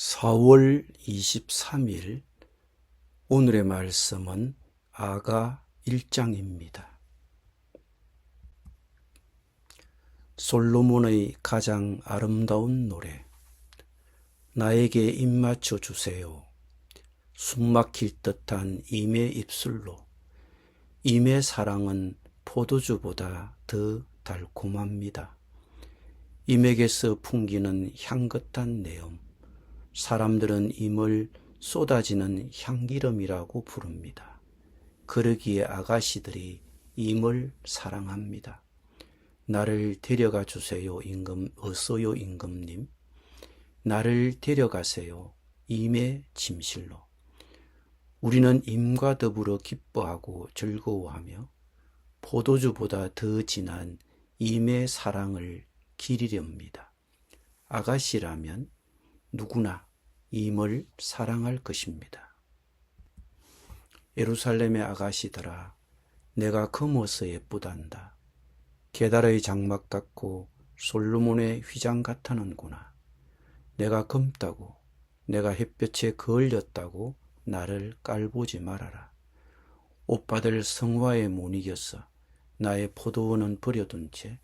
4월 23일 오늘의 말씀은 아가 1장입니다. 솔로몬의 가장 아름다운 노래. 나에게 입맞춰 주세요. 숨막힐 듯한 임의 입술로. 임의 사랑은 포도주보다 더 달콤합니다. 임에게서 풍기는 향긋한 내음. 사람들은 임을 쏟아지는 향기름이라고 부릅니다. 그러기에 아가씨들이 임을 사랑합니다. 나를 데려가 주세요, 어서요, 임금님. 나를 데려가세요, 임의 침실로. 우리는 임과 더불어 기뻐하고 즐거워하며 포도주보다 더 진한 임의 사랑을 기리렵니다. 아가씨라면 누구나 임을 사랑할 것입니다. 예루살렘의 아가씨들아, 내가 검어서 예쁘단다. 게달의 장막 같고 솔로몬의 휘장 같아는구나. 내가 검다고, 내가 햇볕에 그을렸다고 나를 깔보지 말아라. 오빠들 성화에 못 이겨서 나의 포도원은 버려둔 채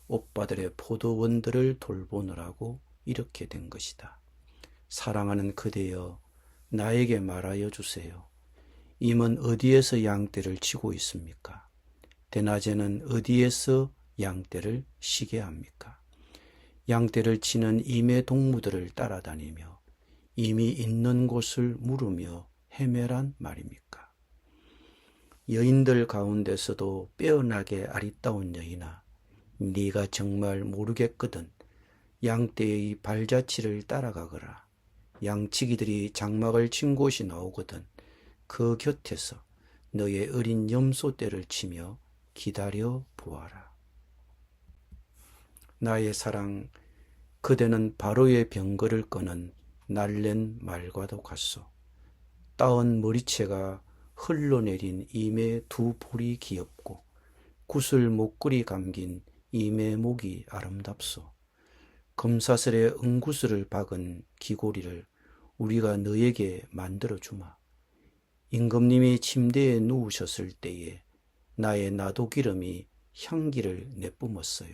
오빠들의 포도원들을 돌보느라고 이렇게 된 것이다. 사랑하는 그대여, 나에게 말하여 주세요. 임은 어디에서 양떼를 치고 있습니까? 대낮에는 어디에서 양떼를 쉬게 합니까? 양떼를 치는 임의 동무들을 따라다니며 임이 있는 곳을 물으며 헤매란 말입니까? 여인들 가운데서도 빼어나게 아리따운 여인아, 네가 정말 모르겠거든. 양떼의 발자취를 따라가거라. 양치기들이 장막을 친 곳이 나오거든 그 곁에서 너의 어린 염소떼를 치며 기다려 보아라. 나의 사랑, 그대는 바로의 병거를 끄는 날랜 말과도 같소. 따은 머리채가 흘러내린 임의 두 볼이 귀엽고 구슬 목걸이 감긴 임의 목이 아름답소. 금사슬에 은구슬을 박은 귀고리를 우리가 너에게 만들어주마. 임금님이 침대에 누우셨을 때에 나의 나도기름이 향기를 내뿜었어요.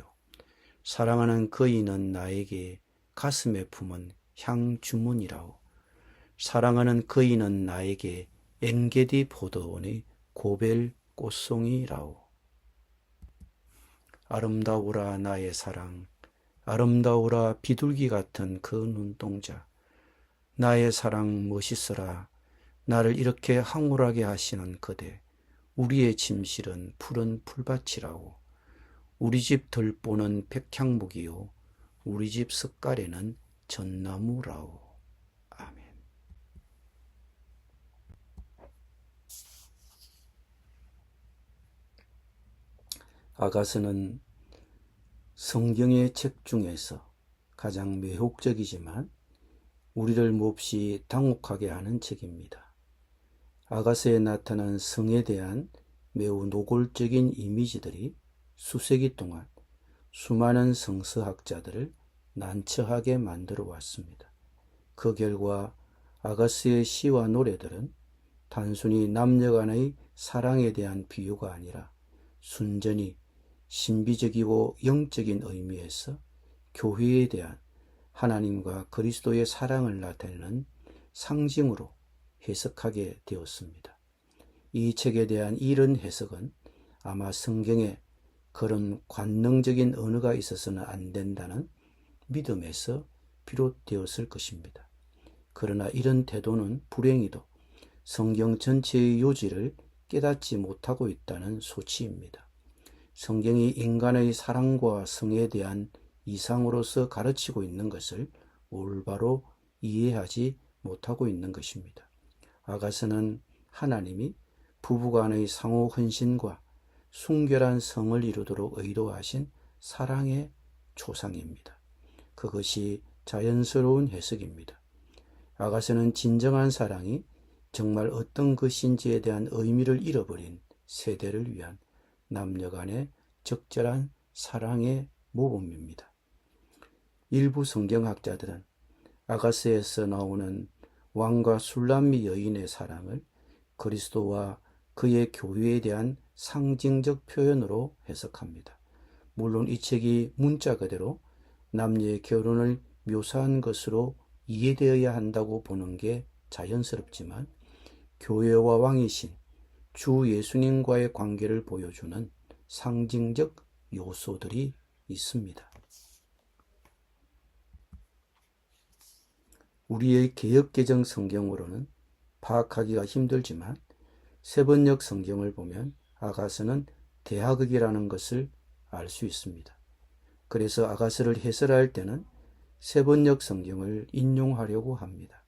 사랑하는 거인은 나에게 가슴에 품은 향주문이라오. 사랑하는 거인은 나에게 엔게디 포도원의 고벨 꽃송이라오. 아름다우라 나의 사랑, 아름다우라 비둘기 같은 그 눈동자. 나의 사랑 멋있어라. 나를 이렇게 황홀하게 하시는 그대. 우리의 침실은 푸른 풀밭이라오. 우리 집 들보는 백향목이요. 우리 집 석가래는 전나무라오. 아멘. 아가서는 성경의 책 중에서 가장 매혹적이지만 우리를 몹시 당혹하게 하는 책입니다. 아가서에 나타난 성에 대한 매우 노골적인 이미지들이 수세기 동안 수많은 성서학자들을 난처하게 만들어 왔습니다. 그 결과 아가서의 시와 노래들은 단순히 남녀 간의 사랑에 대한 비유가 아니라 순전히 신비적이고 영적인 의미에서 교회에 대한 하나님과 그리스도의 사랑을 나타내는 상징으로 해석하게 되었습니다. 이 책에 대한 이런 해석은 아마 성경에 그런 관능적인 언어가 있어서는 안 된다는 믿음에서 비롯되었을 것입니다. 그러나 이런 태도는 불행히도 성경 전체의 요지를 깨닫지 못하고 있다는 소치입니다. 성경이 인간의 사랑과 성에 대한 이상으로서 가르치고 있는 것을 올바로 이해하지 못하고 있는 것입니다. 아가서는 하나님이 부부간의 상호 헌신과 순결한 성을 이루도록 의도하신 사랑의 초상입니다. 그것이 자연스러운 해석입니다. 아가서는 진정한 사랑이 정말 어떤 것인지에 대한 의미를 잃어버린 세대를 위한 남녀 간의 적절한 사랑의 모범입니다. 일부 성경학자들은 아가스에서 나오는 왕과 술람미 여인의 사랑을 그리스도와 그의 교회에 대한 상징적 표현으로 해석합니다. 물론 이 책이 문자 그대로 남녀의 결혼을 묘사한 것으로 이해되어야 한다고 보는 게 자연스럽지만 교회와 왕이신 주 예수님과의 관계를 보여주는 상징적 요소들이 있습니다. 우리의 개역개정 성경으로는 파악하기가 힘들지만 세번역 성경을 보면 아가스는 대하극이라는 것을 알 수 있습니다. 그래서 아가스를 해설할 때는 세번역 성경을 인용하려고 합니다.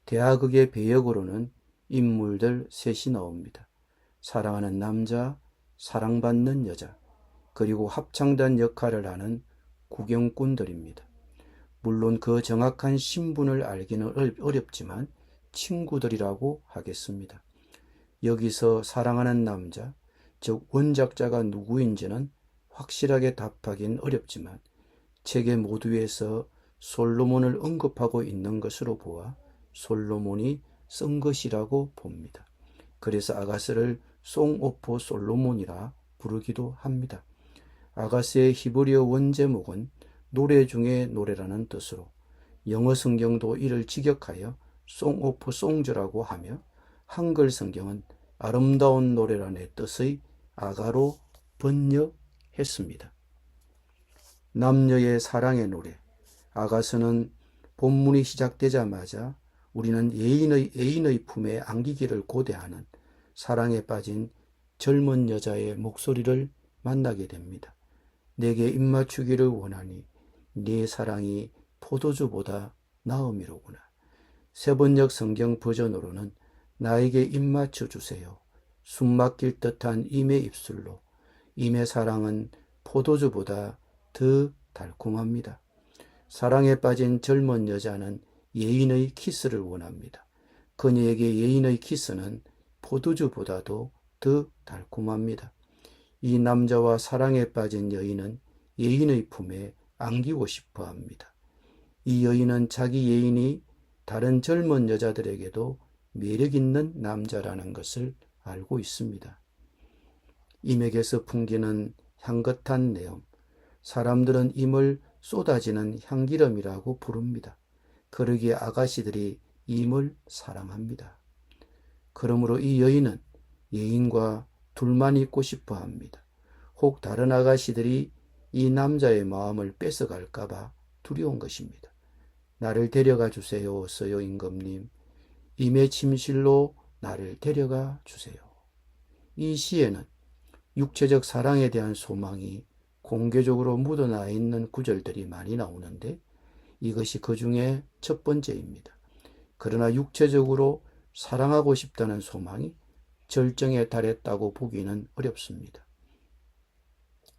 대하극의 배역으로는 인물들 셋이 나옵니다. 사랑하는 남자, 사랑받는 여자, 그리고 합창단 역할을 하는 구경꾼들입니다. 물론 그 정확한 신분을 알기는 어렵지만 친구들이라고 하겠습니다. 여기서 사랑하는 남자, 즉 원작자가 누구인지는 확실하게 답하긴 어렵지만 책의 모두에서 솔로몬을 언급하고 있는 것으로 보아 솔로몬이 쓴 것이라고 봅니다. 그래서 아가스를 송 오브 솔로몬이라 부르기도 합니다. 아가스의 히브리어 원제목은 노래 중에 노래라는 뜻으로 영어 성경도 이를 직역하여 송 오브 송즈라고 하며 한글 성경은 아름다운 노래라는 뜻의 아가로 번역했습니다. 남녀의 사랑의 노래. 아가스는 본문이 시작되자마자 우리는 애인의 품에 안기기를 고대하는 사랑에 빠진 젊은 여자의 목소리를 만나게 됩니다. 내게 입맞추기를 원하니 네 사랑이 포도주보다 나음이로구나. 세번역 성경 버전으로는 나에게 입맞춰 주세요. 숨막힐 듯한 임의 입술로 임의 사랑은 포도주보다 더 달콤합니다. 사랑에 빠진 젊은 여자는 예인의 키스를 원합니다. 그녀에게 예인의 키스는 포도주보다도 더 달콤합니다. 이 남자와 사랑에 빠진 여인은 예인의 품에 안기고 싶어 합니다. 이 여인은 자기 예인이 다른 젊은 여자들에게도 매력 있는 남자라는 것을 알고 있습니다. 임에게서 풍기는 향긋한 내음, 사람들은 임을 쏟아지는 향기름이라고 부릅니다. 그러기에 아가씨들이 임을 사랑합니다. 그러므로 이 여인은 예인과 둘만 있고 싶어 합니다. 혹 다른 아가씨들이 이 남자의 마음을 뺏어갈까봐 두려운 것입니다. 나를 데려가 주세요, 어서요, 임금님. 임의 침실로 나를 데려가 주세요. 이 시에는 육체적 사랑에 대한 소망이 공개적으로 묻어나 있는 구절들이 많이 나오는데 이것이 그 중에 첫 번째입니다. 그러나 육체적으로 사랑하고 싶다는 소망이 절정에 달했다고 보기는 어렵습니다.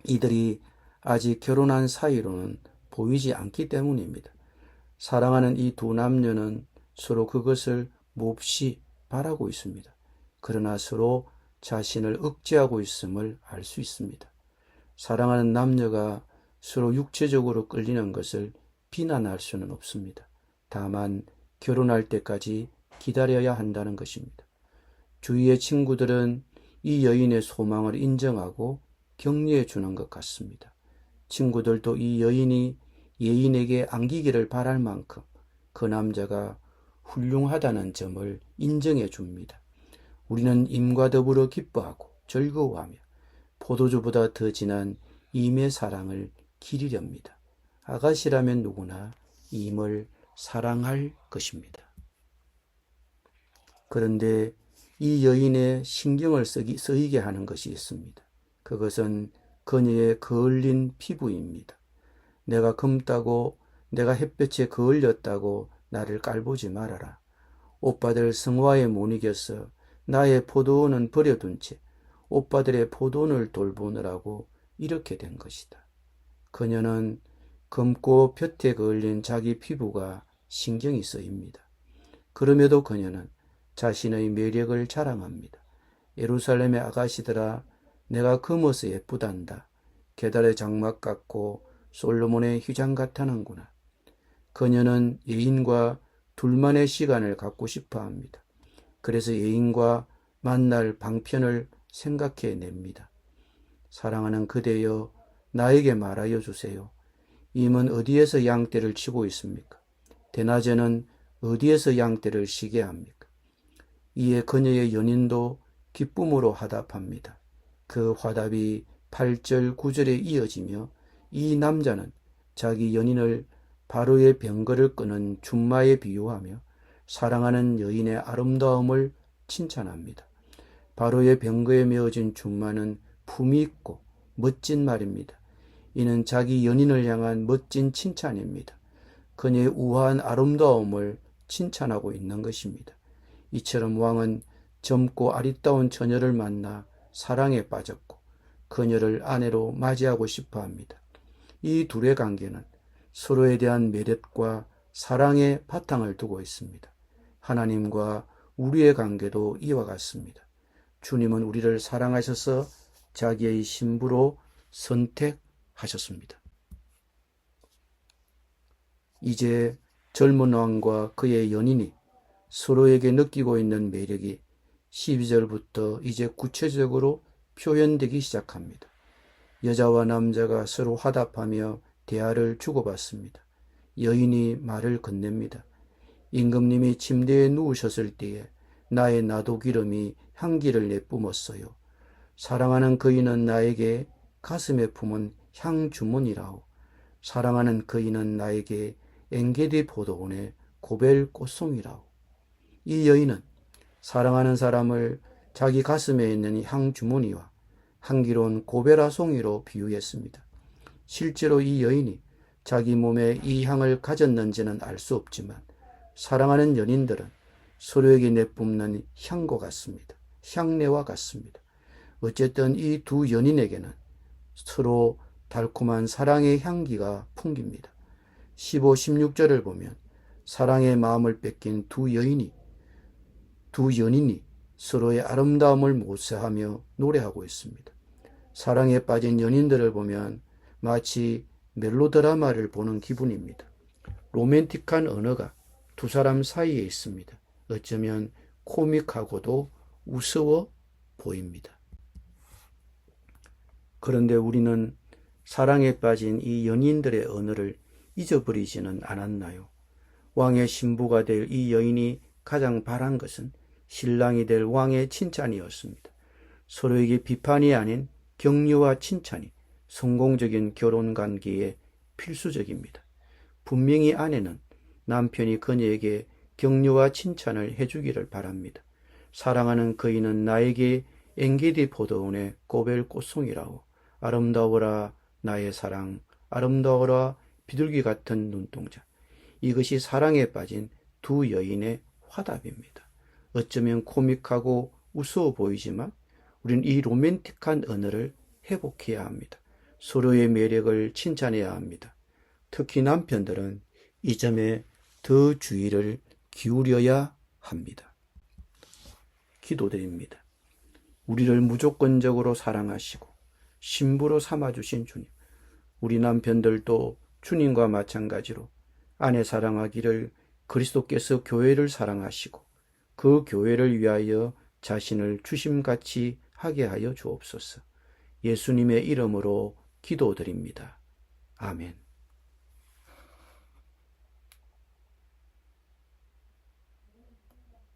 이들이 아직 결혼한 사이로는 보이지 않기 때문입니다. 사랑하는 이 두 남녀는 서로 그것을 몹시 바라고 있습니다. 그러나 서로 자신을 억제하고 있음을 알 수 있습니다. 사랑하는 남녀가 서로 육체적으로 끌리는 것을 비난할 수는 없습니다. 다만 결혼할 때까지 기다려야 한다는 것입니다. 주위의 친구들은 이 여인의 소망을 인정하고 격려해 주는 것 같습니다. 친구들도 이 여인이 예인에게 안기기를 바랄 만큼 그 남자가 훌륭하다는 점을 인정해 줍니다. 우리는 임과 더불어 기뻐하고 즐거워하며 포도주보다 더 진한 임의 사랑을 기리렵니다. 아가씨라면 누구나 임을 사랑할 것입니다. 그런데 이 여인의 신경을 쓰이게 하는 것이 있습니다. 그것은 그녀의 거울린 피부입니다. 내가 검다고 내가 햇볕에 거울렸다고 나를 깔보지 말아라. 오빠들 성화에 못 이겨서 나의 포도원은 버려둔 채 오빠들의 포도원을 돌보느라고 이렇게 된 것이다. 그녀는 검고 볕에 거울린 자기 피부가 신경이 쓰입니다. 그럼에도 그녀는 자신의 매력을 자랑합니다. 예루살렘의 아가씨들아, 내가 검어서 예쁘단다. 게달의 장막 같고 솔로몬의 휘장 같다는구나. 그녀는 예인과 둘만의 시간을 갖고 싶어 합니다. 그래서 예인과 만날 방편을 생각해 냅니다. 사랑하는 그대여, 나에게 말하여 주세요. 임은 어디에서 양떼를 치고 있습니까? 대낮에는 어디에서 양떼를 쉬게 합니까? 이에 그녀의 연인도 기쁨으로 화답합니다. 그 화답이 8절, 9절에 이어지며 이 남자는 자기 연인을 바로의 병거를 끄는 준마에 비유하며 사랑하는 여인의 아름다움을 칭찬합니다. 바로의 병거에 메어진 준마는 품이 있고 멋진 말입니다. 이는 자기 연인을 향한 멋진 칭찬입니다. 그녀의 우아한 아름다움을 칭찬하고 있는 것입니다. 이처럼 왕은 젊고 아리따운 처녀를 만나 사랑에 빠졌고 그녀를 아내로 맞이하고 싶어 합니다. 이 둘의 관계는 서로에 대한 매력과 사랑의 바탕을 두고 있습니다. 하나님과 우리의 관계도 이와 같습니다. 주님은 우리를 사랑하셔서 자기의 신부로 선택하셨습니다. 이제 젊은 왕과 그의 연인이 서로에게 느끼고 있는 매력이 12절부터 이제 구체적으로 표현되기 시작합니다. 여자와 남자가 서로 화답하며 대화를 주고받습니다. 여인이 말을 건넵니다. 임금님이 침대에 누우셨을 때에 나의 나도 기름이 향기를 내뿜었어요. 사랑하는 그이는 나에게 가슴에 품은 향주문이라오. 사랑하는 그이는 나에게 엔게디 포도원의 고벨 꽃송이라오. 이 여인은 사랑하는 사람을 자기 가슴에 있는 향주머니와 향기로운 고베라 송이로 비유했습니다. 실제로 이 여인이 자기 몸에 이 향을 가졌는지는 알 수 없지만 사랑하는 연인들은 서로에게 내뿜는 향과 같습니다. 향내와 같습니다. 어쨌든 이 두 연인에게는 서로 달콤한 사랑의 향기가 풍깁니다. 15, 16절을 보면 사랑의 마음을 뺏긴 두 연인이 서로의 아름다움을 모세하며 노래하고 있습니다. 사랑에 빠진 연인들을 보면 마치 멜로드라마를 보는 기분입니다. 로맨틱한 언어가 두 사람 사이에 있습니다. 어쩌면 코믹하고도 우스워 보입니다. 그런데 우리는 사랑에 빠진 이 연인들의 언어를 잊어버리지는 않았나요? 왕의 신부가 될 이 여인이 가장 바란 것은 신랑이 될 왕의 칭찬이었습니다. 서로에게 비판이 아닌 격려와 칭찬이 성공적인 결혼 관계에 필수적입니다. 분명히 아내는 남편이 그녀에게 격려와 칭찬을 해주기를 바랍니다. 사랑하는 그이는 나에게 엔게디 포도원의 고벨 꽃송이라오. 아름다워라 나의 사랑, 아름다워라 비둘기 같은 눈동자. 이것이 사랑에 빠진 두 여인의 화답입니다. 어쩌면 코믹하고 우스워 보이지만 우리는 이 로맨틱한 언어를 회복해야 합니다. 서로의 매력을 칭찬해야 합니다. 특히 남편들은 이 점에 더 주의를 기울여야 합니다. 기도드립니다. 우리를 무조건적으로 사랑하시고 신부로 삼아주신 주님, 우리 남편들도 주님과 마찬가지로 아내 사랑하기를 그리스도께서 교회를 사랑하시고 그 교회를 위하여 자신을 주심같이 하게 하여 주옵소서. 예수님의 이름으로 기도드립니다. 아멘.